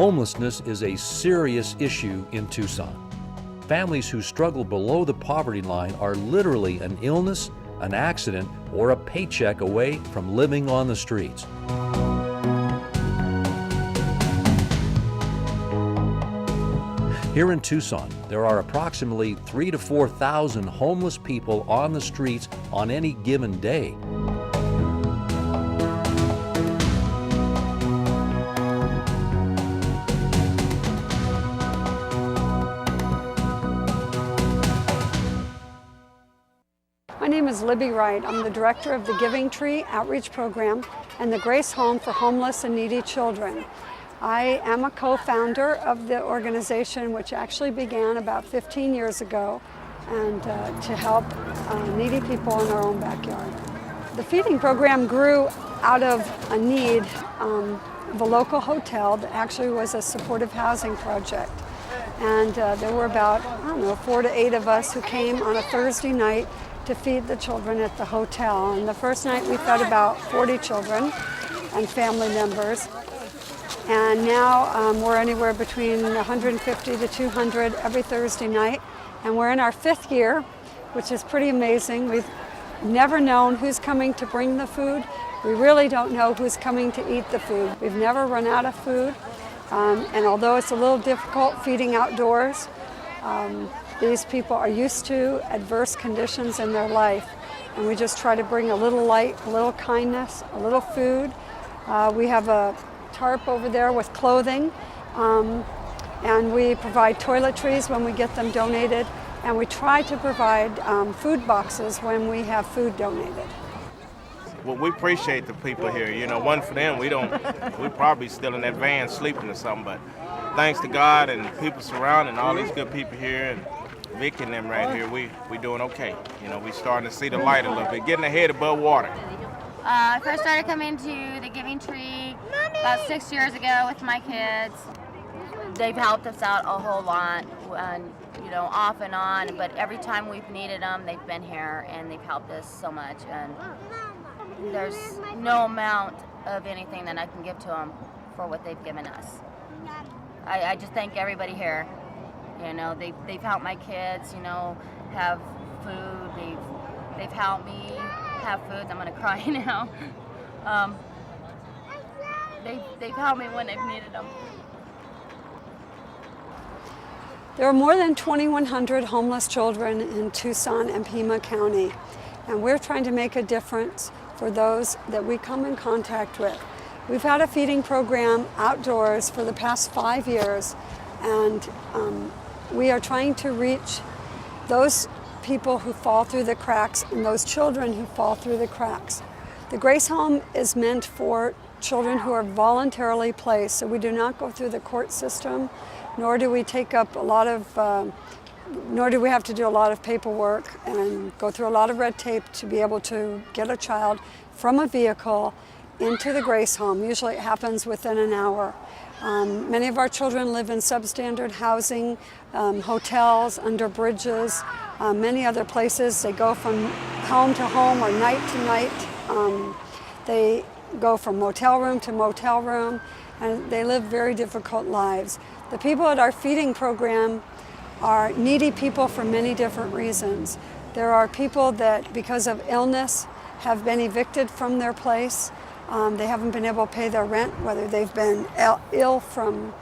Homelessness is a serious issue in Tucson. Families who struggle below the poverty line are literally an illness, an accident, or a paycheck away from living on the streets. Here in Tucson, there are approximately 3,000 to 4,000 homeless people on the streets on any given day. My name is Libby Wright. I'm the director of the Giving Tree Outreach Program and the Grace Home for Homeless and Needy Children. I am a co-founder of the organization, which actually began about 15 years ago, and to help needy people in our own backyard. The feeding program grew out of a need of a local hotel that actually was a supportive housing project. And there were about, 4 to 8 of us who came on a Thursday night to feed the children at the hotel. And the first night we fed about 40 children and family members. And now we're anywhere between 150 to 200 every Thursday night. And we're in our 5th year, which is pretty amazing. We've never known who's coming to bring the food. We really don't know who's coming to eat the food. We've never run out of food. And although it's a little difficult feeding outdoors, these people are used to adverse conditions in their life. And we just try to bring a little light, a little kindness, a little food. We have a tarp over there with clothing, and we provide toiletries when we get them donated, and we try to provide food boxes when we have food donated. Well, we appreciate the people here. You know, one for them, we probably still in that van sleeping or something, but thanks to God and people surrounding, all these good people here, and Vic and them right here, we doing okay. You know, we starting to see the light a little bit, getting ahead above water. I first started coming to the Giving Tree about 6 years ago with my kids. They've helped us out a whole lot, and, off and on, but every time we've needed them, they've been here and they've helped us so much. And there's no amount of anything that I can give to them for what they've given us. I just thank everybody here. They've helped my kids, have food. They've helped me have food. I'm gonna cry now. They've helped me when I've needed them. There are more than 2,100 homeless children in Tucson and Pima County, and we're trying to make a difference for those that we come in contact with. We've had a feeding program outdoors for the past 5 years, and we are trying to reach those people who fall through the cracks and those children who fall through the cracks. The Grace Home is meant for children who are voluntarily placed, so we do not go through the court system, nor do we take up nor do we have to do a lot of paperwork and go through a lot of red tape to be able to get a child from a vehicle into the Grace Home. Usually it happens within an hour. Many of our children live in substandard housing, hotels, under bridges, many other places. They go from home to home or night to night. They go from motel room to motel room, and they live very difficult lives. The people at our feeding program are needy people for many different reasons. There are people that, because of illness, have been evicted from their place. They haven't been able to pay their rent, whether they've been ill from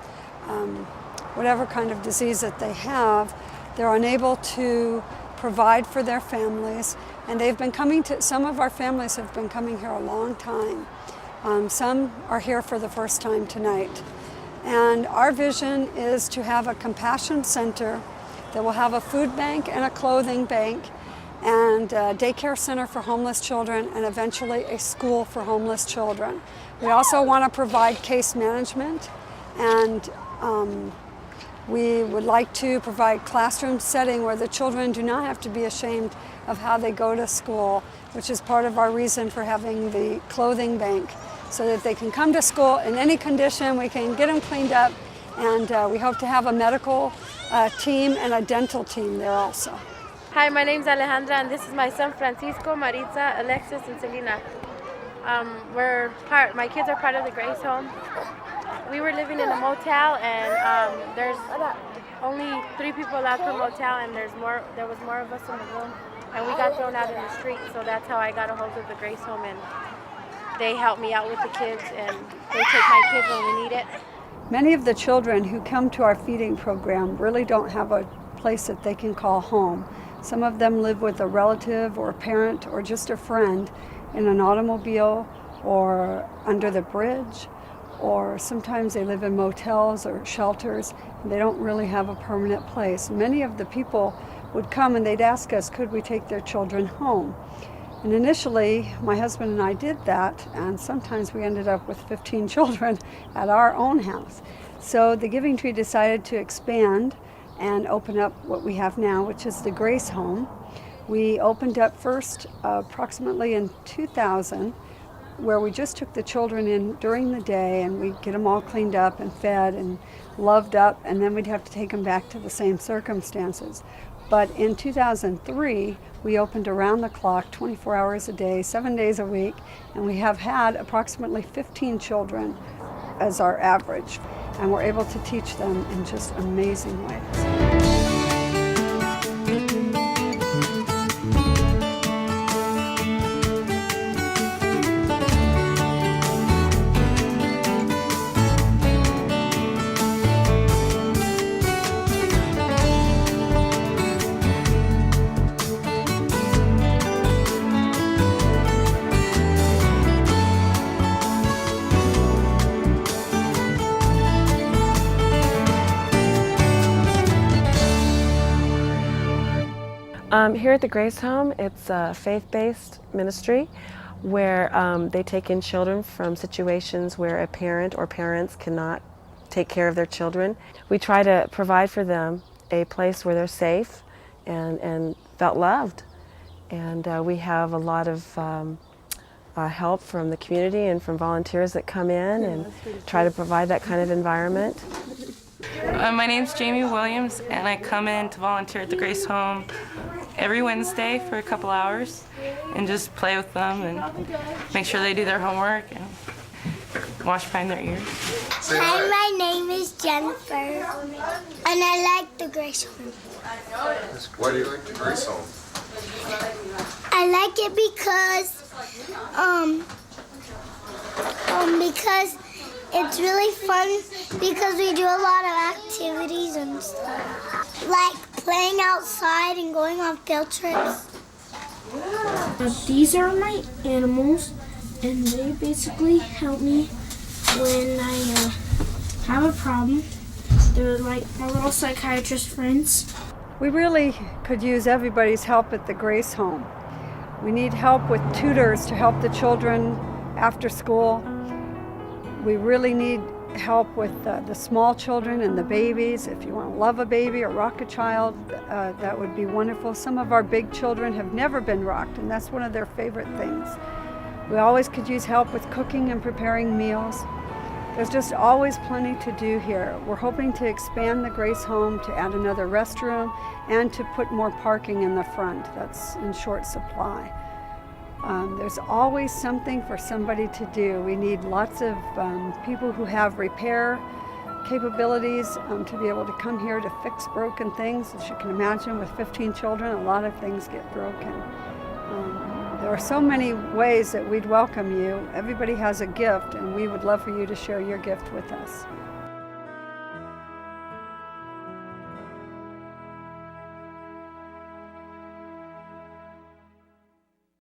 whatever kind of disease that they have. They're unable to provide for their families, and they've been coming to, some of our families have been coming here a long time. Some are here for the first time tonight. And our vision is to have a compassion center that will have a food bank and a clothing bank and a daycare center for homeless children, and eventually a school for homeless children. We also want to provide case management, and we would like to provide classroom setting where the children do not have to be ashamed of how they go to school, which is part of our reason for having the clothing bank, so that they can come to school in any condition. We can get them cleaned up, and we hope to have a medical team and a dental team there also. Hi, my name's Alejandra, and this is my son Francisco, Maritza, Alexis, and Selena. My kids are part of the Grace Home, We were living in a motel, and there's only 3 people allowed per motel, and there was more of us in the room, and we got thrown out in the street. So that's how I got a hold of the Grace Home, and they help me out with the kids, and they take my kids when we need it. Many of the children who come to our feeding program really don't have a place that they can call home. Some of them live with a relative or a parent or just a friend in an automobile or under the bridge, or sometimes they live in motels or shelters, and they don't really have a permanent place. Many of the people would come and they'd ask us, could we take their children home? And initially, my husband and I did that, and sometimes we ended up with 15 children at our own house. So the Giving Tree decided to expand and open up what we have now, which is the Grace Home. We opened up first approximately in 2000, where we just took the children in during the day, and we'd get them all cleaned up and fed and loved up, and then we'd have to take them back to the same circumstances. But in 2003, we opened around the clock, 24 hours a day, 7 days a week, and we have had approximately 15 children as our average, and we're able to teach them in just amazing ways. Here at the Grace Home, it's a faith-based ministry where they take in children from situations where a parent or parents cannot take care of their children. We try to provide for them a place where they're safe and felt loved. And we have a lot of help from the community and from volunteers that come in and try to provide that kind of environment. My name's Jamie Williams, and I come in to volunteer at the Grace Home every Wednesday for a couple hours and just play with them and make sure they do their homework and wash behind their ears. Hi, my name is Jennifer, and I like the Grace Home. Why do you like the Grace Home? I like it because it's really fun, because we do a lot of activities and stuff, like playing outside and going on field trips. These are my animals, and they basically help me when I have a problem. They're like my little psychiatrist friends. We really could use everybody's help at the Grace Home. We need help with tutors to help the children after school. We really need help with the small children and the babies. If you want to love a baby or rock a child, that would be wonderful. Some of our big children have never been rocked, and that's one of their favorite things. We always could use help with cooking and preparing meals. There's just always plenty to do here. We're hoping to expand the Grace Home to add another restroom and to put more parking in the front. That's in short supply. There's always something for somebody to do. We need lots of people who have repair capabilities to be able to come here to fix broken things. As you can imagine, with 15 children, a lot of things get broken. There are so many ways that we'd welcome you. Everybody has a gift, and we would love for you to share your gift with us.